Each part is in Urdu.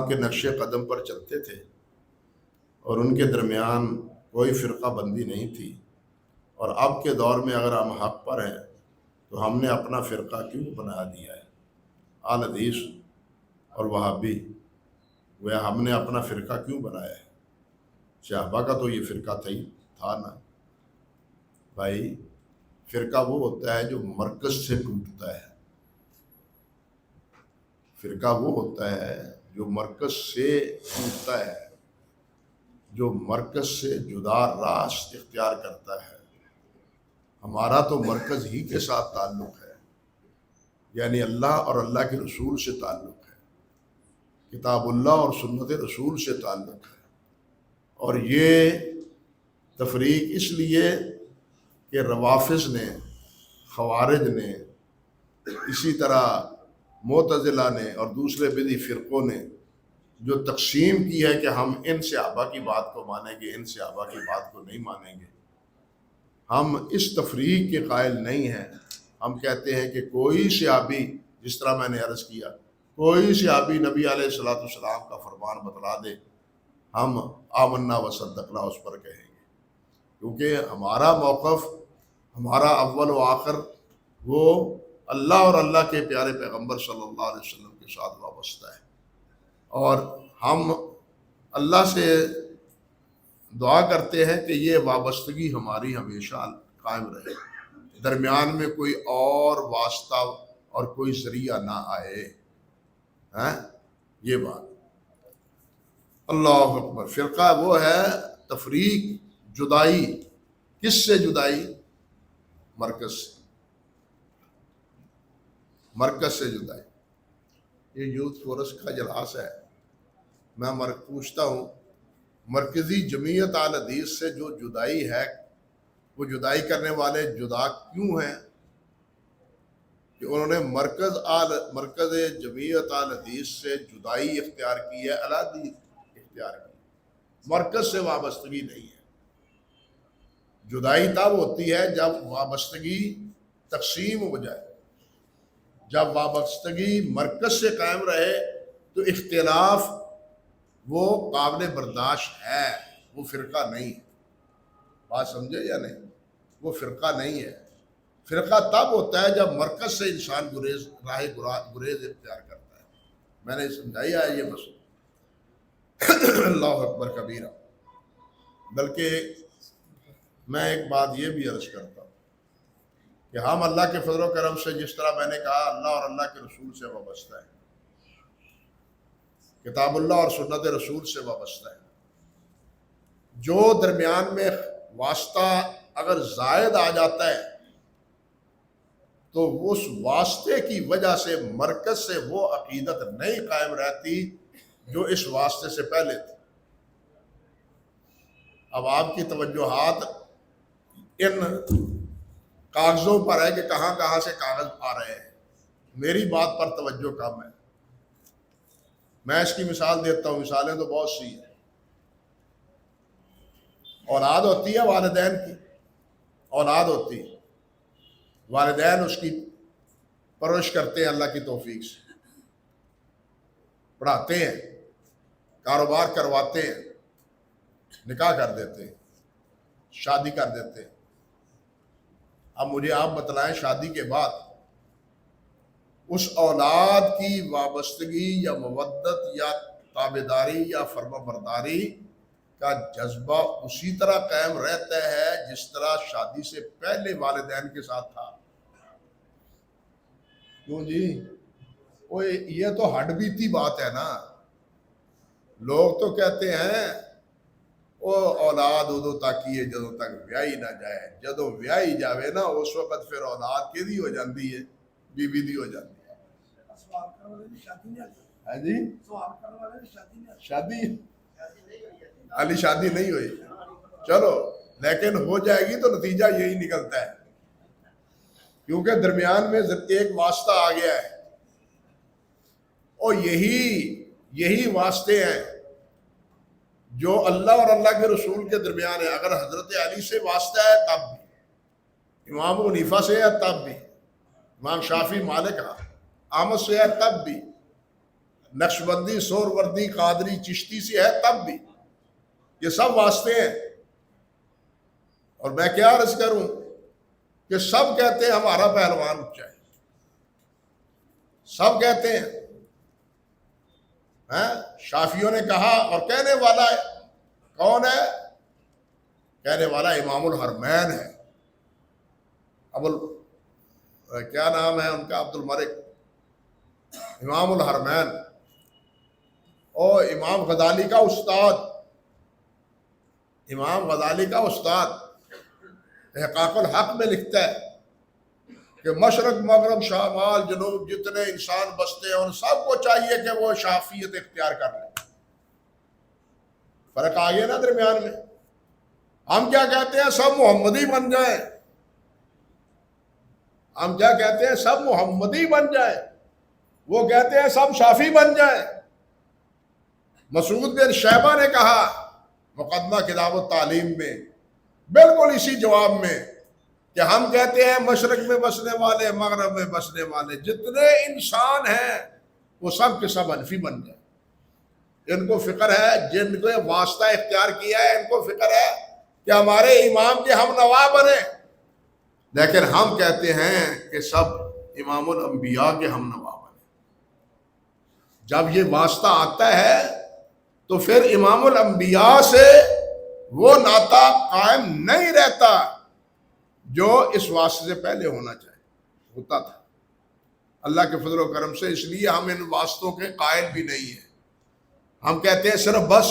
کے نقش قدم پر چلتے تھے اور ان کے درمیان کوئی فرقہ بندی نہیں تھی، اور اب کے دور میں اگر ہم حق پر ہیں تو ہم نے اپنا فرقہ کیوں بنا دیا ہے؟ اہل حدیث اور وہابی، وہ ہم نے اپنا فرقہ کیوں بنایا ہے؟ صحابہ کا تو یہ فرقہ تھا نا بھائی۔ فرقہ وہ ہوتا ہے جو مرکز سے ٹوٹتا ہے، فرقہ وہ ہوتا ہے جو مرکز سے ٹوٹتا ہے، جو مرکز سے جدا راست اختیار کرتا ہے۔ ہمارا تو مرکز ہی کے ساتھ تعلق ہے، یعنی اللہ اور اللہ کے رسول سے تعلق ہے، کتاب اللہ اور سنت رسول سے تعلق ہے۔ اور یہ تفریق اس لیے کہ روافض نے، خوارج نے، اسی طرح معتزلہ نے اور دوسرے بدعی فرقوں نے جو تقسیم کی ہے کہ ہم ان صحابہ کی بات کو مانیں گے، ان صحابہ کی بات کو نہیں مانیں گے، ہم اس تفریق کے قائل نہیں ہیں۔ ہم کہتے ہیں کہ کوئی صحابی، جس طرح میں نے عرض کیا، کوئی صحابی نبی علیہ الصلوۃ والسلام کا فرمان بتلا دے، ہم آمنا و صدقنا اس پر کہیں گے، کیونکہ ہمارا موقف، ہمارا اول و آخر وہ اللہ اور اللہ کے پیارے پیغمبر صلی اللہ علیہ وسلم کے ساتھ وابستہ ہے، اور ہم اللہ سے دعا کرتے ہیں کہ یہ وابستگی ہماری ہمیشہ قائم رہے، درمیان میں کوئی اور واسطہ اور کوئی ذریعہ نہ آئے۔ یہ بات، اللہ اکبر۔ فرقہ وہ ہے تفریق، جدائی۔ کس سے جدائی؟ مرکز سے، مرکز سے جدائی۔ یہ یوتھ فورس کا اجلاس ہے، میں پوچھتا ہوں مرکزی جمعیت اہل حدیث سے جو جدائی ہے، وہ جدائی کرنے والے جدا کیوں ہیں؟ کہ انہوں نے مرکز جمعیت اہل حدیث سے جدائی اختیار کی ہے، علیحدگی اختیار کی، مرکز سے وابستگی نہیں ہے۔ جدائی تب ہوتی ہے جب وابستگی تقسیم ہو جائے، جب وابستگی مرکز سے قائم رہے تو اختلاف وہ قابل برداشت ہے، وہ فرقہ نہیں ہے۔ بات سمجھے یا نہیں؟ وہ فرقہ نہیں ہے۔ فرقہ تب ہوتا ہے جب مرکز سے انسان راہ گریز اختیار کرتا ہے۔ میں نے سمجھایا ہے یہ مسئلہ۔ اللہ اکبر کبیرہ۔ بلکہ میں ایک بات یہ بھی عرض کرتا ہوں کہ ہم اللہ کے فضل و کرم سے، جس طرح میں نے کہا، اللہ اور اللہ کے رسول سے وابستہ ہے، کتاب اللہ اور سنت رسول سے وابستہ ہے۔ جو درمیان میں واسطہ اگر زائد آ جاتا ہے تو اس واسطے کی وجہ سے مرکز سے وہ عقیدت نہیں قائم رہتی جو اس واسطے سے پہلے تھی۔ اب آپ کی توجہات ان کاغذوں پر ہے کہ کہاں کہاں سے کاغذ آ رہے ہیں، میری بات پر توجہ کم ہے۔ میں اس کی مثال دیتا ہوں، مثالیں تو بہت سی ہیں۔ اولاد ہوتی ہے والدین کی، اولاد ہوتی ہے، والدین اس کی پرورش کرتے ہیں اللہ کی توفیق سے، پڑھاتے ہیں، کاروبار کرواتے ہیں، نکاح کر دیتے ہیں، شادی کر دیتے ہیں۔ اب مجھے آپ بتلائیں، شادی کے بعد اس اولاد کی وابستگی یا مودت یا تابعداری یا فرما برداری کا جذبہ اسی طرح قائم رہتا ہے جس طرح شادی سے پہلے والدین کے ساتھ تھا؟ کیوں جی؟ یہ تو ہڈ بیتی بات ہے نا۔ لوگ تو کہتے ہیں وہ اولاد ادو تک ہی ہے جدوں تک ویاہی نہ جائے، جدوں ویاہی جاوے نا اس وقت پھر اولاد کیدی ہو جاندی ہے؟ بیوی دی ہو جاندی ہے۔ جی شادی علی شادی نہیں ہوئی، چلو لیکن ہو جائے گی تو نتیجہ یہی نکلتا ہے، کیونکہ درمیان میں ایک واسطہ آ گیا ہے، اور یہی واسطے ہیں جو اللہ اور اللہ کے رسول کے درمیان ہے۔ اگر حضرت علی سے واسطہ ہے تب بھی، امام ابو حنیفہ سے ہے تب بھی، امام شافعی، مالک، احمد سے ہے تب بھی، نقشبندی، سہروردی، قادری، چشتی سے ہے تب بھی، یہ سب واسطے ہیں. اور میں کیا عرض کروں کہ سب کہتے ہیں ہمارا پہلوان اونچا ہے، سب کہتے ہیں. شافیوں نے کہا، اور کہنے والا ہے کون ہے؟ کہنے والا امام الحرمین ہے. کیا نام ہے ان کا؟ عبد الملک. امام الحرمین اور امام غزالی کا استاد، امام غزالی کا استاد احقاق الحق میں لکھتا ہے کہ مشرق مغرب شمال جنوب جتنے انسان بستے ہیں ان سب کو چاہیے کہ وہ شافیت اختیار کر لیں. فرق آ گیا نا درمیان میں. ہم کیا کہتے ہیں؟ سب محمدی بن جائیں. ہم کیا کہتے ہیں؟ سب محمدی بن جائیں. وہ کہتے ہیں سب شافی بن جائیں. مسعود بن شیبہ نے کہا مقدمہ کتاب التعلیم میں بالکل اسی جواب میں کہ ہم کہتے ہیں مشرق میں بسنے والے، مغرب میں بسنے والے جتنے انسان ہیں وہ سب کے سب حنفی بن جائیں. ان کو فکر ہے، جن کو واسطہ اختیار کیا ہے ان کو فکر ہے کہ ہمارے امام کے ہم نوا بنے. لیکن ہم کہتے ہیں کہ سب امام الانبیاء کے ہم نوا بنے. جب یہ واسطہ آتا ہے تو پھر امام الانبیاء سے وہ ناطہ قائم نہیں رہتا جو اس واسطے سے پہلے ہونا چاہیے ہوتا تھا. اللہ کے فضل و کرم سے اس لیے ہم ان واسطوں کے قائل بھی نہیں ہیں. ہم کہتے ہیں صرف بس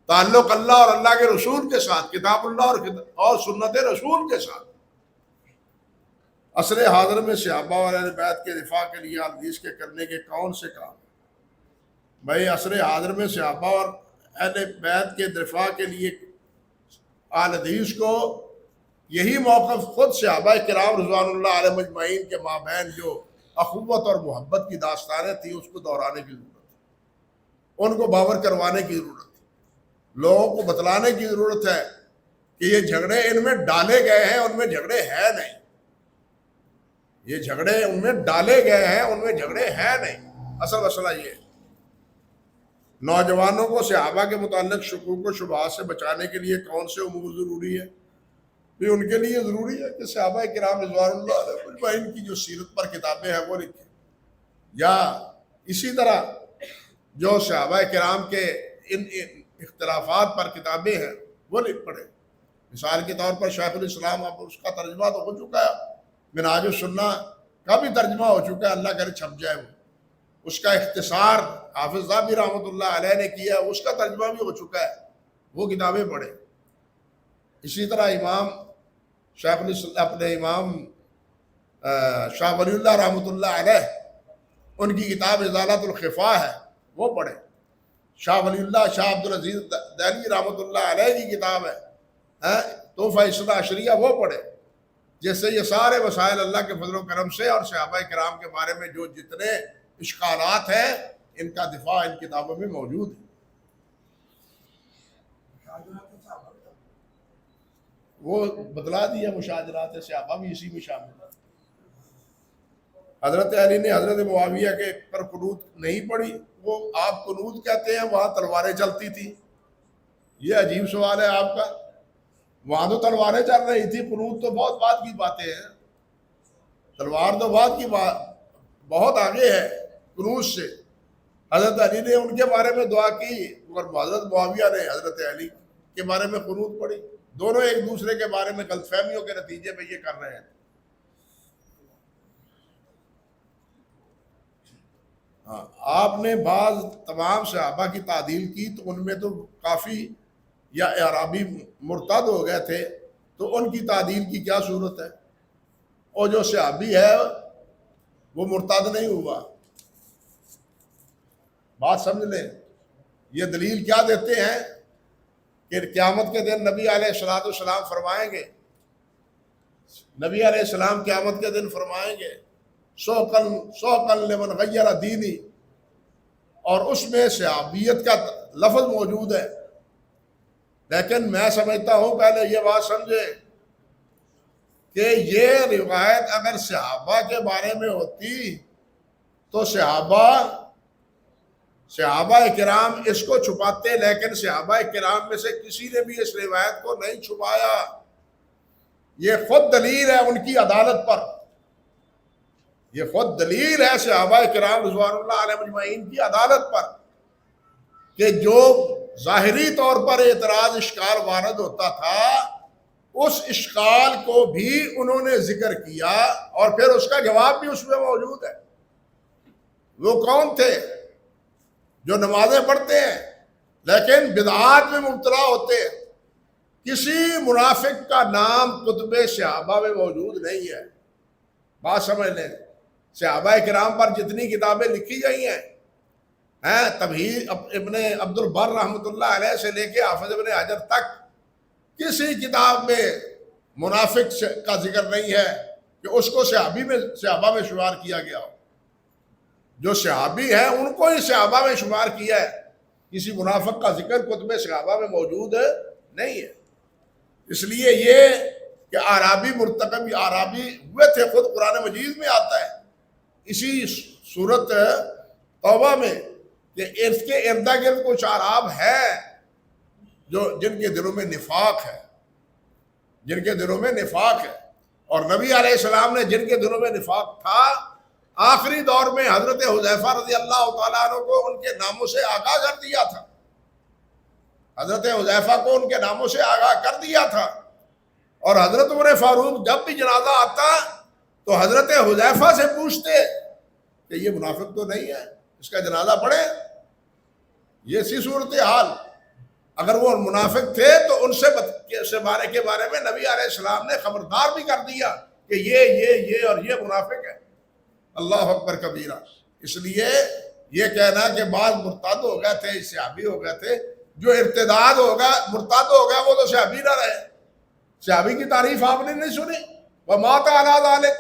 تعلق اللہ اور اللہ کے رسول کے ساتھ، کتاب اللہ اور سنت رسول کے ساتھ. عصر حاضر میں صحابہ اور اہل بیت کے دفاع کے لیے حدیث کے کرنے کے کون سے کام؟ بھائی عصر حاضر میں صحابہ اور اہل بیت کے دفاع کے لیے اہل حدیث کو یہی موقف خود صحابہ کرام رضوان اللہ علیہ مجمعین کے مابین جو اخوت اور محبت کی داستانیں تھیں اس کو دہرانے کی ضرورت ہے. ان کو باور کروانے کی ضرورت ہے. لوگوں کو بتلانے کی ضرورت ہے کہ یہ جھگڑے ان میں ڈالے گئے ہیں، ان میں جھگڑے ہیں نہیں. یہ جھگڑے ان میں ڈالے گئے ہیں، ان میں جھگڑے ہیں نہیں. اصل مسئلہ یہ ہے. نوجوانوں کو صحابہ کے متعلق شکوک و شبہات سے بچانے کے لیے کون سے امور ضروری ہے؟ بھی ان کے لیے ضروری ہے کہ صحابہ کرام رضوان اللہ علیہ مجمعین کی جو سیرت پر کتابیں ہیں وہ لکھیں، یا اسی طرح جو صحابہ کرام کے ان اختلافات پر کتابیں ہیں وہ لکھ پڑھیں. مثال کے طور پر شیخ الاسلام، اب اس کا ترجمہ تو ہو چکا ہے، منہاج السنہ کا بھی ترجمہ ہو چکا ہے، اللہ کرے چھپ جائے وہ. اس کا اختصار حافظ ذہبی رحمۃ اللہ علیہ نے کیا، اس کا ترجمہ بھی ہو چکا ہے، وہ کتابیں پڑھیں. اسی طرح امام اپنے امام شاہ ولی اللہ رحمۃ اللہ علیہ، ان کی کتاب ازالۃ الخفا ہے وہ پڑھیں. شاہ ولی اللہ شاہ عبدالعزیز دہلوی رحمۃ اللہ علیہ کی کتاب ہے تحفہ اثنا عشریہ وہ پڑھیں. جس سے یہ سارے وسائل اللہ کے فضل و کرم سے اور صحابہ کرام کے بارے میں جو جتنے اشکالات ہیں ان کا دفاع ان کتابوں میں موجود ہے. وہ بدلا دیا، مشاجرات صحابہ بھی اسی میں شامل ہے. حضرت علی نے حضرت معاویہ کے پر قنوت نہیں پڑھی. وہ آپ قنوت کہتے ہیں وہاں تلواریں چلتی تھی. یہ عجیب سوال ہے آپ کا. وہاں تو تلواریں چل رہی تھی، قنوت تو بہت بعد کی باتیں ہیں. تلوار تو بعد کی بات بہت آگے ہے قنوت سے. حضرت علی نے ان کے بارے میں دعا کی اور حضرت معاویہ نے حضرت علی کے بارے میں قنوت پڑھی. دونوں ایک دوسرے کے بارے میں غلط فہمیوں کے نتیجے میں یہ کر رہے ہیں. ہاں، آپ نے بعض تمام صحابہ کی تعدیل کی تو ان میں تو کافی یا اعرابی مرتد ہو گئے تھے، تو ان کی تعدیل کی کیا صورت ہے؟ اور جو صحابی ہے وہ مرتد نہیں ہوا. بات سمجھ لیں. یہ دلیل کیا دیتے ہیں کہ قیامت کے دن نبی علیہ السلام فرمائیں گے، نبی علیہ السلام قیامت کے دن فرمائیں گے سوقن لمن غیر دینی، اور اس میں صحابیت کا لفظ موجود ہے. لیکن میں سمجھتا ہوں پہلے یہ بات سمجھے کہ یہ روایت اگر صحابہ کے بارے میں ہوتی تو صحابہ صحابہ کرام اس کو چھپاتے، لیکن صحابہ کرام میں سے کسی نے بھی اس روایت کو نہیں چھپایا۔ یہ خود دلیل ہے ان کی عدالت پر، یہ خود دلیل ہے صحابہ کرام رضوان اللہ علیہ مجمعین کی عدالت پر، کہ جو ظاہری طور پر اعتراض اشکال وارد ہوتا تھا، اس اشکال کو بھی انہوں نے ذکر کیا، اور پھر اس کا جواب بھی اس میں موجود ہے۔ وہ کون تھے؟ جو نمازیں پڑھتے ہیں لیکن بدعات میں مبتلا ہوتے ہیں۔ کسی منافق کا نام کتب صحابہ میں موجود نہیں ہے۔ بات سمجھ لیں، صحابہ کرام پر جتنی کتابیں لکھی گئی ہیں، تمہید ابن عبد البر رحمۃ اللہ علیہ سے لے کے حافظ ابن حجر تک، کسی کتاب میں منافق کا ذکر نہیں ہے کہ اس کو صحابہ میں شمار کیا گیا ہو۔ جو صحابی ہیں ان کو ہی صحابہ میں شمار کیا ہے، کسی منافق کا ذکر کتب صحابہ میں موجود نہیں ہے۔ اس لیے یہ کہ اعرابی مرتکب اعرابی ہوئے تھے، خود قرآن مجید میں آتا ہے اسی صورت توبہ میں، کہ اس کے ارد گرد کچھ اعراب ہیں جن کے دلوں میں نفاق ہے، جن کے دلوں میں نفاق ہے، اور نبی علیہ السلام نے جن کے دلوں میں نفاق تھا، آخری دور میں حضرت حذیفہ رضی اللہ تعالیٰ عنہ کو ان کے ناموں سے آگاہ کر دیا تھا۔ حضرت حذیفہ کو ان کے ناموں سے آگاہ کر دیا تھا، اور حضرت عمر فاروق جب بھی جنازہ آتا تو حضرت حذیفہ سے پوچھتے کہ یہ منافق تو نہیں ہے، اس کا جنازہ پڑھے۔ یہ سی صورتحال، اگر وہ منافق تھے تو ان سے بارے کے بارے میں نبی علیہ السلام نے خبردار بھی کر دیا کہ یہ اور یہ منافق ہے۔ اللہ اکبر کبیرہ۔ اس لیے یہ کہنا کہ بعض مرتد ہو گئے تھے، صحابی ہو گئے تھے، جو ارتداد ہوگا مرتد ہو گیا وہ تو صحابی نہ رہے۔ صحابی کی تعریف آپ نے نہیں سنی، وَمَاتَ عَلَىٰ ذَلِكَ،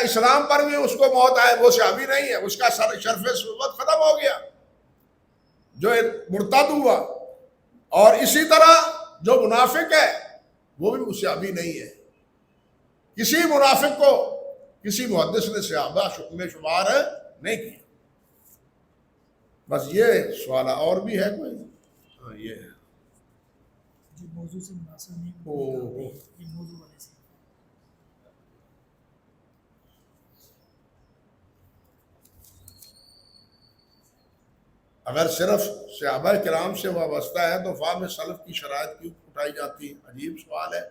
اسلام پر بھی اس کو موت آئے، وہ صحابی نہیں ہے، اس کا شرف صحبت ختم ہو گیا جو مرتد ہوا۔ اور اسی طرح جو منافق ہے وہ بھی صحابی نہیں ہے۔ کسی منافق کو کسی محدث نے صحابہ میں شمار نہیں کیا۔ بس یہ سوال اور بھی ہے کوئی؟ ہاں یہ ہے جو موضوع سے مناسب نہیں، یہ موضوع والے سے۔ اگر صرف صحابہ کرام سے وابستہ ہے تو فہم سلف کی شرائط کیوں اٹھائی جاتی ہے؟ عجیب سوال ہے۔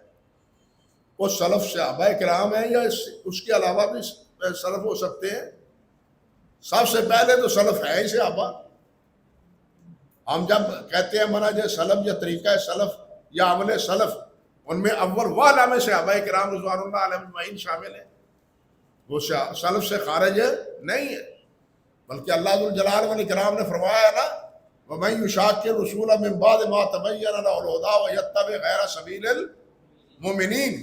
وہ سلف صحابہ کرام ہیں یا اس کے علاوہ بھی سلف ہو سکتے ہیں؟ سب سے پہلے تو سلف ہے ہی صحابہ۔ ہم جب کہتے ہیں منہج سلف یا طریقہ سلف یا عمل سلف، ان میں اول والا میں صحابہ کرام رضوان اللہ علیہ اجمعین شامل ہیں، وہ سلف سے خارج نہیں ہے۔ بلکہ اللہ ذو الجلال والاکرام نے فرمایا ہے نا، وَمَن يُشَاقِّ الرَّسُولَ مِن بَعْدِ مَا تَبَيَّنَ لَهُ الْهُدَىٰ وَيَتَّبِعْ غَيْرَ سَبِيلِ الْمُؤْمِنِينَ۔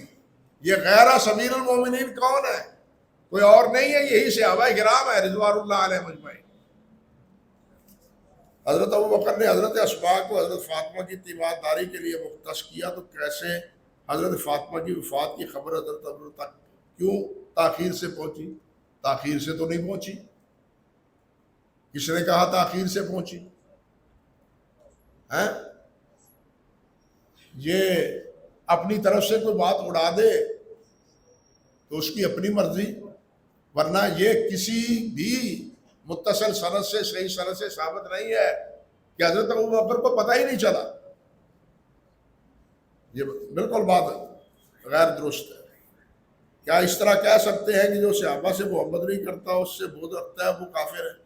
یہ غیر سبیل المومنین کون ہے؟ کوئی اور نہیں ہے، یہی صحابہ کرام ہے رضوان اللہ علیہ اجمعین۔ حضرت ابوبکر نے حضرت اسماء کو حضرت فاطمہ کی تیمارداری کے لیے مختص کیا، تو کیسے حضرت فاطمہ کی وفات کی خبر حضرت ابو تک کیوں تاخیر سے پہنچی؟ تاخیر سے تو نہیں پہنچی۔ کس نے کہا تاخیر سے پہنچی؟ یہ اپنی طرف سے کوئی بات اڑا دے تو اس کی اپنی مرضی، ورنہ یہ کسی بھی متصل سند سے صحیح سند سے ثابت نہیں ہے کہ حضرت ابوبکر کو پتہ ہی نہیں چلا۔ یہ بالکل بات غیر درست ہے۔ کیا اس طرح کہہ سکتے ہیں کہ جو صحابہ سے محبت نہیں کرتا، اس سے بغض رکھتا ہے، وہ کافر ہے؟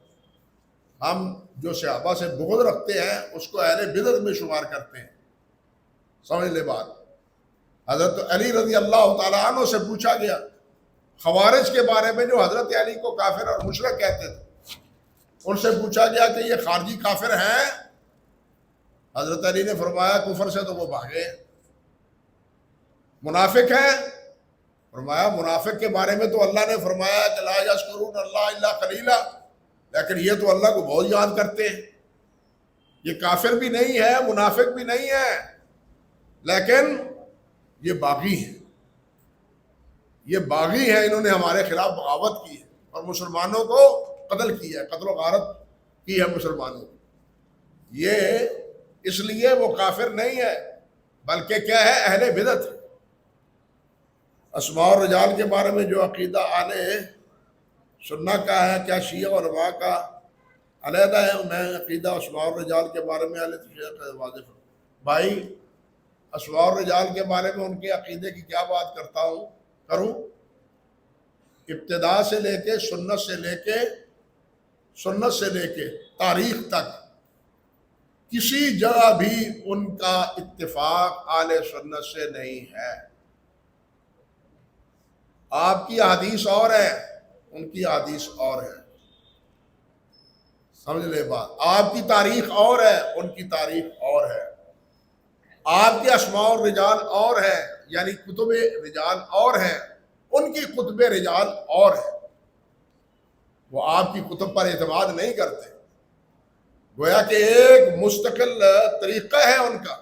ہم جو صحابہ سے بغض رکھتے ہیں اس کو اہل بدعت میں شمار کرتے ہیں۔ سمجھ لے بات۔ حضرت علی رضی اللہ تعالیٰ عنہ سے پوچھا گیا خوارج کے بارے میں، جو حضرت علی کو کافر اور مشرک کہتے تھے، ان سے پوچھا گیا کہ یہ خارجی کافر ہیں؟ حضرت علی نے فرمایا کفر سے تو وہ بھاگے۔ منافق ہیں؟ فرمایا منافق کے بارے میں تو اللہ نے فرمایا کہ لا یذکرون اللہ الا قلیلا، لیکن یہ تو اللہ کو بہت یاد کرتے ہیں۔ یہ کافر بھی نہیں ہے، منافق بھی نہیں ہے، لیکن یہ باغی ہیں، یہ باغی ہیں، انہوں نے ہمارے خلاف بغاوت کی ہے اور مسلمانوں کو قتل کیا ہے، قتل و غارت کی ہے مسلمانوں کی. یہ اس لیے وہ کافر نہیں ہے بلکہ کیا ہے؟ اہل بدعت. اسماء اور رجال کے بارے میں جو عقیدہ اہل سنت کا ہے، کیا شیعہ اور علماء کا علیحدہ ہے؟ میں عقیدہ اسماء اور رجال کے بارے میں اہل تشیع کا واضح بھائی، اسماء اور رجال کے بارے میں ان کے عقیدے کی کیا بات کروں؟ ابتدا سے لے کے سنت سے لے کے تاریخ تک کسی جگہ بھی ان کا اتفاق اہل سنت سے نہیں ہے. آپ کی حدیث اور ہے، ان کی حدیث اور ہے. سمجھ لے بات. آپ کی تاریخ اور ہے، ان کی تاریخ اور ہے. آپ کے اسماء اور رجال اور ہے، یعنی کتب رجال اور ہیں، ان کی کتب رجال اور ہے. وہ آپ کی کتب پر اعتماد نہیں کرتے. گویا کہ ایک مستقل طریقہ ہے ان کا.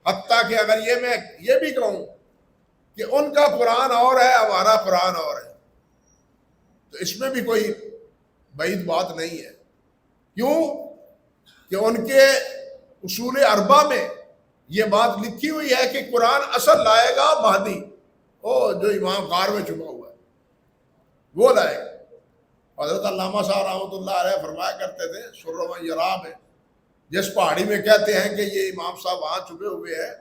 حتیٰ کہ اگر میں یہ بھی کہوں کہ ان کا قرآن اور ہے، ہمارا قرآن اور ہے، تو اس میں بھی کوئی بعید بات نہیں ہے. کیوں کہ ان کے اصول اربع میں یہ بات لکھی ہوئی ہے کہ قرآن اصل لائے گا مہدی، جو امام غار میں چھپا ہوا ہے وہ لائے گا. حضرت علامہ صاحب رحمۃ اللہ علیہ فرمایا کرتے تھے سر و یرا میں، جس پہاڑی میں کہتے ہیں کہ یہ امام صاحب وہاں چھپے ہوئے ہیں،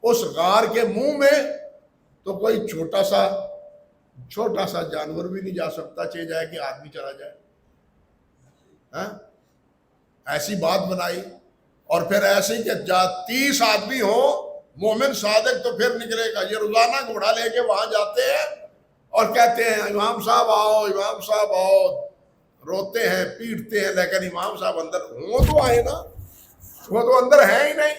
اس غار کے منہ میں تو کوئی چھوٹا سا جانور بھی نہیں جا سکتا، چاہے جائے کہ آدمی چلا جائے. ایسی بات بنائی. اور پھر ایسے ہی کہ 30 آدمی ہوں مومن صادق تو پھر نکلے گا. یہ روزانہ گھوڑا لے کے وہاں جاتے ہیں اور کہتے ہیں امام صاحب آؤ، امام صاحب آؤ، روتے ہیں پیٹتے ہیں، لیکن امام صاحب اندر ہوں تو آئے نا، وہ تو اندر ہے ہی نہیں.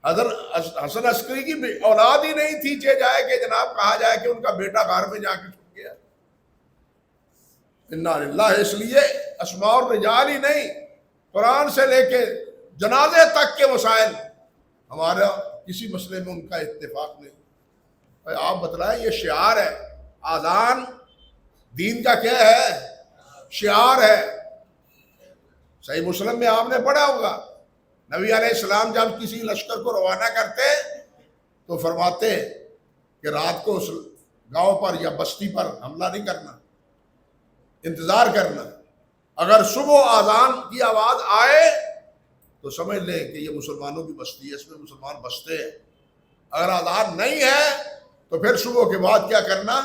حضرت حسن عسکری کی اولاد ہی نہیں تھی، چاہے جائے کہ جناب کہا جائے کہ ان کا بیٹا غار میں جا کے چھپ گیا. انا للہ. اس لیے اسماء اور رجال ہی نہیں، قرآن سے لے کے جنازے تک کے مسائل ہمارا کسی مسئلے میں ان کا اتفاق نہیں. آپ بتلائیں، یہ شعار ہے. آذان دین کا کیا ہے؟ شعار ہے. صحیح مسلم میں آپ نے پڑھا ہوگا، نبی علیہ السلام جب کسی لشکر کو روانہ کرتے تو فرماتے کہ رات کو اس گاؤں پر یا بستی پر حملہ نہیں کرنا، انتظار کرنا. اگر صبح آذان کی آواز آئے تو سمجھ لیں کہ یہ مسلمانوں کی بستی ہے، اس میں مسلمان بستے ہیں. اگر آذان نہیں ہے تو پھر صبح کے بعد کیا کرنا؟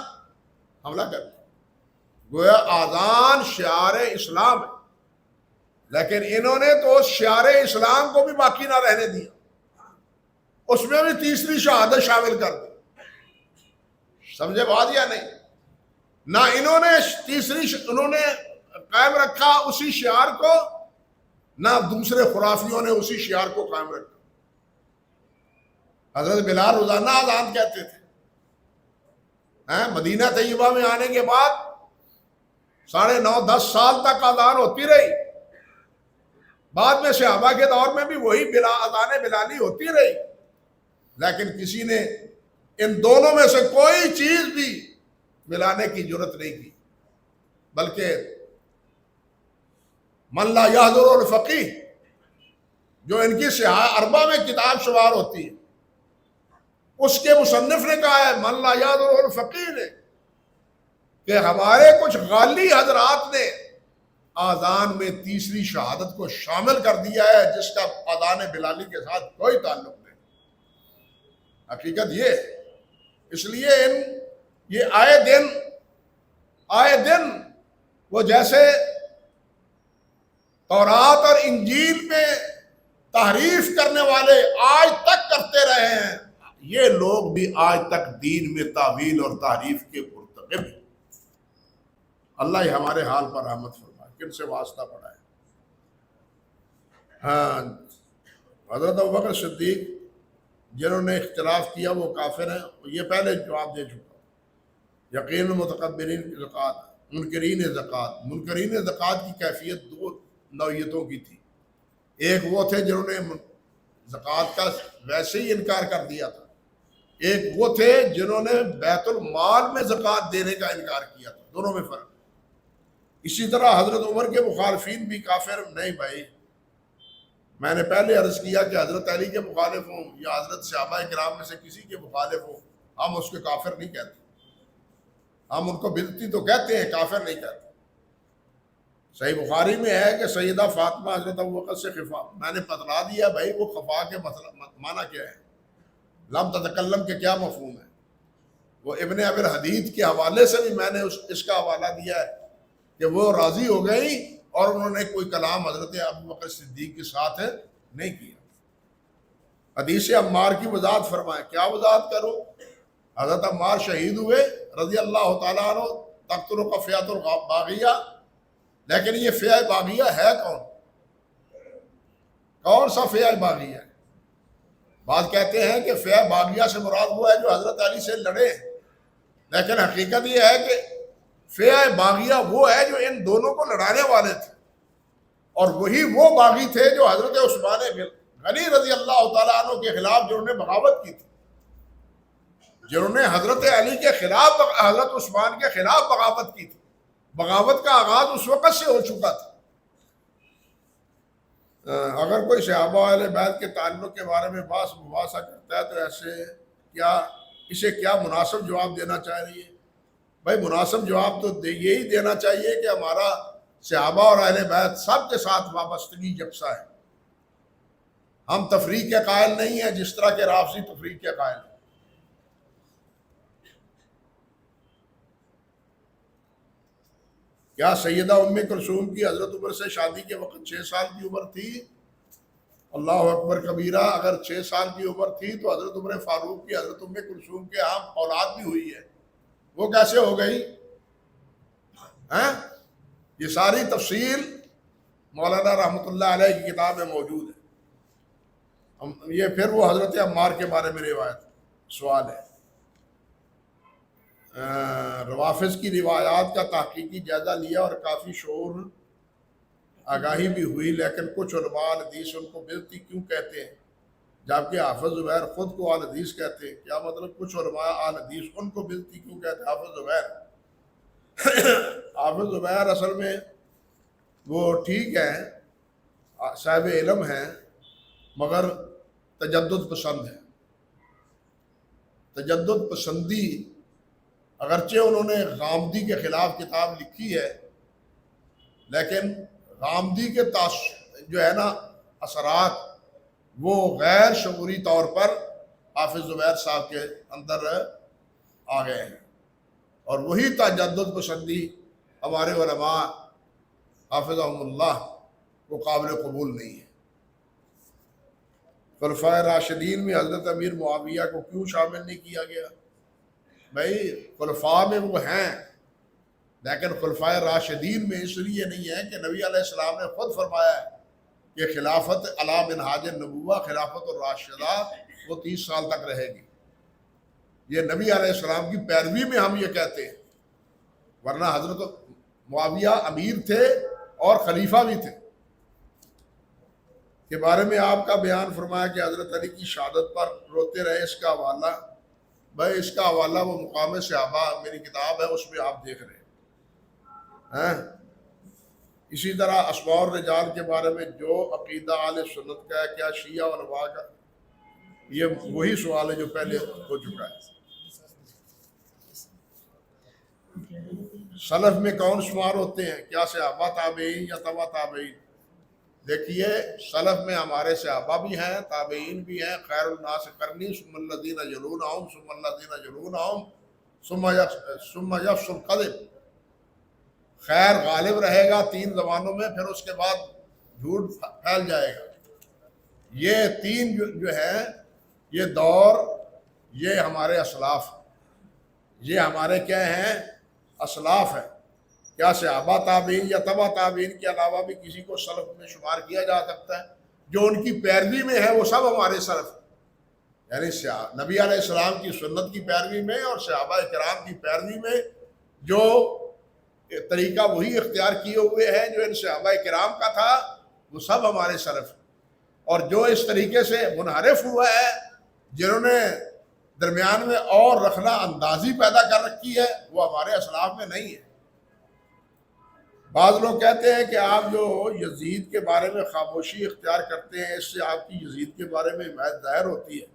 حملہ کرنا. گویا آذان شعار اسلام ہے، لیکن انہوں نے تو شعار اسلام کو بھی باقی نہ رہنے دیا، اس میں بھی تیسری شہادت شامل کر دی. سمجھے بات یا نہیں؟ نہ انہوں نے قائم رکھا اسی شعار کو، نہ دوسرے خرافیوں نے اسی شعار کو قائم رکھا. حضرت بلال روزانہ اذان کہتے تھے. مدینہ طیبہ میں آنے کے بعد 9.5-10 سال تک اذان ہوتی رہی. بعد میں صحابہ کے دور میں بھی وہی اذان بلالی ہوتی رہی، لیکن کسی نے ان دونوں میں سے کوئی چیز بھی ملانے کی جرت نہیں کی. بلکہ من لا یحضر الفقیہ، جو ان کی صحاح اربع میں کتاب شمار ہوتی ہے، اس کے مصنف نے کہا ہے من لا یحضر الفقیہ نے کہ ہمارے کچھ غالی حضرات نے آذان میں تیسری شہادت کو شامل کر دیا ہے، جس کا اذان بلالی کے ساتھ کوئی تعلق نہیں. حقیقت یہ ہے. اس لیے یہ آئے دن وہ جیسے تورات اور انجیل میں تحریف کرنے والے آج تک کرتے رہے ہیں، یہ لوگ بھی آج تک دین میں تعویل اور تحریف کے مرتکب ہیں. اللہ ہی ہمارے حال پر رحمت فرمائے. کن سے واسطہ پڑا ہے؟ حضرت ابوبکر صدیق جنہوں نے اختلاف کیا وہ کافر ہیں، یہ پہلے جواب دے چکا. یقین متکبرین کی زکوٰۃ، منکرین زکوٰۃ. منکرین زکوٰۃ کی کیفیت 2 نوعیتوں کی تھی. ایک وہ تھے جنہوں نے زکوٰۃ کا ویسے ہی انکار کر دیا تھا. ایک وہ تھے جنہوں نے بیت المال میں زکوٰۃ دینے کا انکار کیا تھا. دونوں میں فرق. اسی طرح حضرت عمر کے مخالفین بھی کافر نہیں بھائی. میں نے پہلے عرض کیا کہ حضرت علی کے مخالف ہوں یا حضرت صحابہ کرام میں سے کسی کے مخالف ہوں، ہم اس کے کافر نہیں کہتے. ہم ان کو بدعتی تو کہتے ہیں، کافر نہیں کہتے. صحیح بخاری میں ہے کہ سیدہ فاطمہ حضرت ابوبکر سے خفا. میں نے بتلا دیا بھائی وہ خفا کے معنی کیا ہے، لم تتکلم کے کیا مفہوم ہے. وہ ابن ابی حدید کے حوالے سے بھی میں نے اس کا حوالہ دیا ہے کہ وہ راضی ہو گئی اور انہوں نے کوئی کلام حضرت ابوبکر صدیق کے ساتھ نہیں کیا. حدیث عمار کی وضاحت فرمائیں. کیا وضاحت کروں؟ حضرت عمار شہید ہوئے رضی اللہ تعالیٰ عنہ، تقتل کا فیات الباغیہ. لیکن یہ فیع باغیہ ہے کون سا فیع باغیہ ہے؟ بعض کہتے ہیں کہ فیع باغیہ سے مراد وہ ہے جو حضرت علی سے لڑے، لیکن حقیقت یہ ہے کہ فیع باغیہ وہ ہے جو ان دونوں کو لڑانے والے تھے، اور وہی وہ باغی تھے جو حضرت عثمان غنی رضی اللہ تعالیٰ عنہ کے خلاف جنہوں نے بغاوت کی تھی، جنہوں نے حضرت علی کے خلاف حضرت عثمان کے خلاف بغاوت کی تھی. بغاوت کا آغاز اس وقت سے ہو چکا تھا. اگر کوئی صحابہ اہل بیت کے تعلق کے بارے میں بحث مباحثہ کرتا ہے تو اسے کیا مناسب جواب دینا چاہیے؟ بھائی مناسب جواب تو یہی دینا چاہیے کہ ہمارا صحابہ اور اہل بیت سب کے ساتھ وابستگی یکساں ہے. ہم تفریق کے قائل نہیں ہیں جس طرح کے رافضی تفریق کے قائل ہیں. کیا سیدہ ام کلثوم کی حضرت عمر سے شادی کے وقت 6 سال کی عمر تھی؟ اللہ اکبر کبیرہ. اگر 6 سال کی عمر تھی تو حضرت عمر فاروق کی حضرت ام کلثوم کے ہاں اولاد بھی ہوئی ہے، وہ کیسے ہو گئی؟ یہ ساری تفصیل مولانا رحمۃ اللہ علیہ کی کتاب میں موجود ہے. یہ پھر وہ حضرت عمار کے بارے میں روایت سوال ہے. روافظ کی روایات کا تحقیقی جائزہ لیا اور کافی شعور آگاہی بھی ہوئی، لیکن کچھ علماء حدیث ان کو بدعتی کیوں کہتے ہیں جبکہ حافظ زبیر خود کو اہل حدیث کہتے ہیں؟ کیا مطلب کچھ علماء اہل حدیث ان کو بدعتی کیوں کہتے ہیں؟ حافظ زبیر اصل میں وہ ٹھیک ہے، صاحب علم ہیں، مگر تجدد پسند ہے. تجدد پسندی اگرچہ انہوں نے غامدی کے خلاف کتاب لکھی ہے، لیکن غامدی کے جو ہے نا اثرات وہ غیر شعوری طور پر حافظ زبیر صاحب کے اندر آ گئے ہیں، اور وہی تجدد پسندی ہمارے علماء حافظہم اللہ کو قابل قبول نہیں ہے. خلفائے راشدین میں حضرت امیر معاویہ کو کیوں شامل نہیں کیا گیا؟ بھائی خلفاء میں وہ ہیں، لیکن خلفائے راشدین میں اس لیے نہیں ہے کہ نبی علیہ السلام نے خود فرمایا ہے کہ خلافت علی منہاج النبوہ، خلافت الراشدہ وہ 30 سال تک رہے گی. یہ نبی علیہ السلام کی پیروی میں ہم یہ کہتے ہیں، ورنہ حضرت معاویہ امیر تھے اور خلیفہ بھی تھے. کے بارے میں آپ کا بیان فرمایا کہ حضرت علی کی شہادت پر روتے رہے، اس کا حوالہ؟ بھائی اس کا حوالہ وہ مقام صحابہ میری کتاب ہے، اس میں آپ دیکھ رہے ہیں. اسی طرح اسماء الرجال کے بارے میں جو عقیدہ اہل سنت کا ہے، کیا شیعہ اور نوا کا؟ یہ وہی سوال ہے جو پہلے ہو چکا ہے. سلف میں کون شمار ہوتے ہیں؟ کیا صحابہ تابعین یا تبع تابعین؟ دیکھیے سلف میں ہمارے صحابہ بھی ہیں، تابعین بھی ہیں. خیر الناس قرنی ثم الذین یلونہم ثم الذین یلونہم ثم یفشو الکذب. خیر غالب رہے گا 3 زمانوں میں، پھر اس کے بعد جھوٹ پھیل جائے گا. یہ 3 جو ہے یہ دور، یہ ہمارے اسلاف، یہ ہمارے کیا ہیں؟ اسلاف ہے. کیا صحابہ تابعین یا تبع تابعین کے علاوہ بھی کسی کو سلف میں شمار کیا جا سکتا ہے؟ جو ان کی پیروی میں ہے وہ سب ہمارے سلف، یعنی نبی علیہ السلام کی سنت کی پیروی میں اور صحابہ کرام کی پیروی میں جو طریقہ وہی اختیار کیے ہوئے ہیں جو ان صحابہ کرام کا تھا، وہ سب ہمارے سلف. اور جو اس طریقے سے منحرف ہوا ہے، جنہوں نے درمیان میں اور رخنہ اندازی پیدا کر رکھی ہے، وہ ہمارے اسلاف میں نہیں ہے. بعض لوگ کہتے ہیں کہ آپ جو یزید کے بارے میں خاموشی اختیار کرتے ہیں، اس سے آپ کی یزید کے بارے میں حمایت ظاہر ہوتی ہے،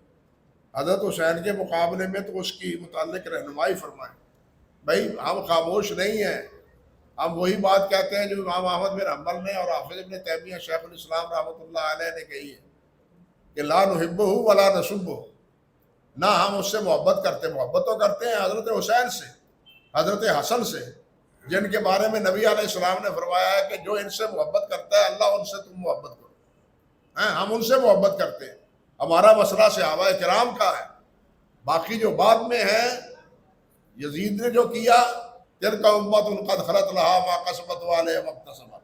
حضرت حسین کے مقابلے میں تو اس کی متعلق رہنمائی فرمائیں۔ بھائی ہم خاموش نہیں ہیں، ہم وہی بات کہتے ہیں جو امام احمد بن حنبل نے اور حافظ ابن تیمیہ شیخ الاسلام رحمۃ اللہ علیہ نے کہی ہے کہ لا نحبہ ولا نسبہ، نہ ہم اس سے محبت کرتے ہیں حضرت حسین سے، حضرت حسن سے، جن کے بارے میں نبی علیہ السلام نے فرمایا ہے کہ جو ان سے محبت کرتا ہے اللہ ان سے تم محبت کرو۔ ہم ان سے محبت کرتے ہیں، ہمارا مسئلہ صحابہ کرام کا ہے۔ باقی جو بعد میں ہے، یزید نے جو کیا، تلک امت قد خلت لہا ما کسبت وعلیہا ما اکتسبت،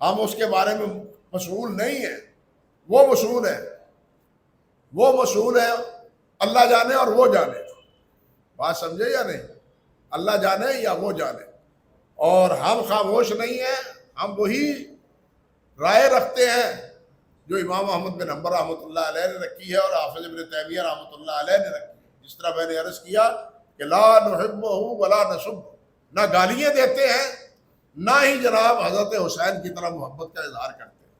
ہم اس کے بارے میں مسئول نہیں ہیں، وہ مسئول ہے، اللہ جانے اور وہ جانے۔ بات سمجھے یا نہیں؟ اللہ جانے یا وہ جانے، اور ہم خاموش نہیں ہیں، ہم وہی رائے رکھتے ہیں جو امام احمد بن حنبل رحمۃ اللہ علیہ نے رکھی ہے اور حافظ ابن تیمیہ رحمۃ اللہ علیہ نے رکھی ہے۔ جس طرح میں نے عرض کیا کہ لا نحبہ ولا نسبہ، نہ گالیاں دیتے ہیں نہ ہی جناب حضرت حسین کی طرح محبت کا اظہار کرتے ہیں۔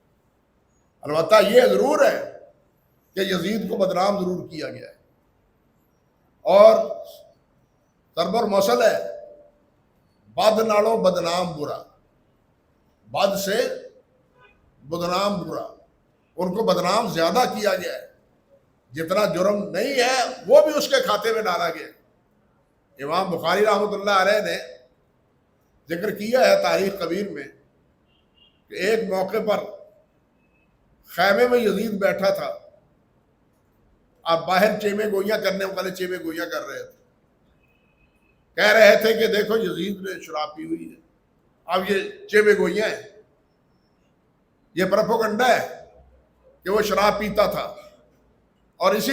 البتہ یہ ضرور ہے کہ یزید کو بدنام ضرور کیا گیا ہے، اور ضرب المثل ہے بد نالوں بدنام برا، بد سے بدنام برا، ان کو بدنام زیادہ کیا گیا ہے، جتنا جرم نہیں ہے وہ بھی اس کے کھاتے میں ڈالا گیا ہے۔ امام بخاری رحمۃ اللہ علیہ نے ذکر کیا ہے تاریخ کبیر میں کہ ایک موقع پر خیمے میں یزید بیٹھا تھا، اب باہر چیمے گوئیاں کرنے والے چیمے گوئیاں کر رہے تھے، کہہ رہے تھے کہ دیکھو یزید نے شراب پی ہوئی ہے۔ اب یہ چیمے گوئیاں ہیں، یہ پروپیگنڈا ہے کہ وہ شراب پیتا تھا، اور اسی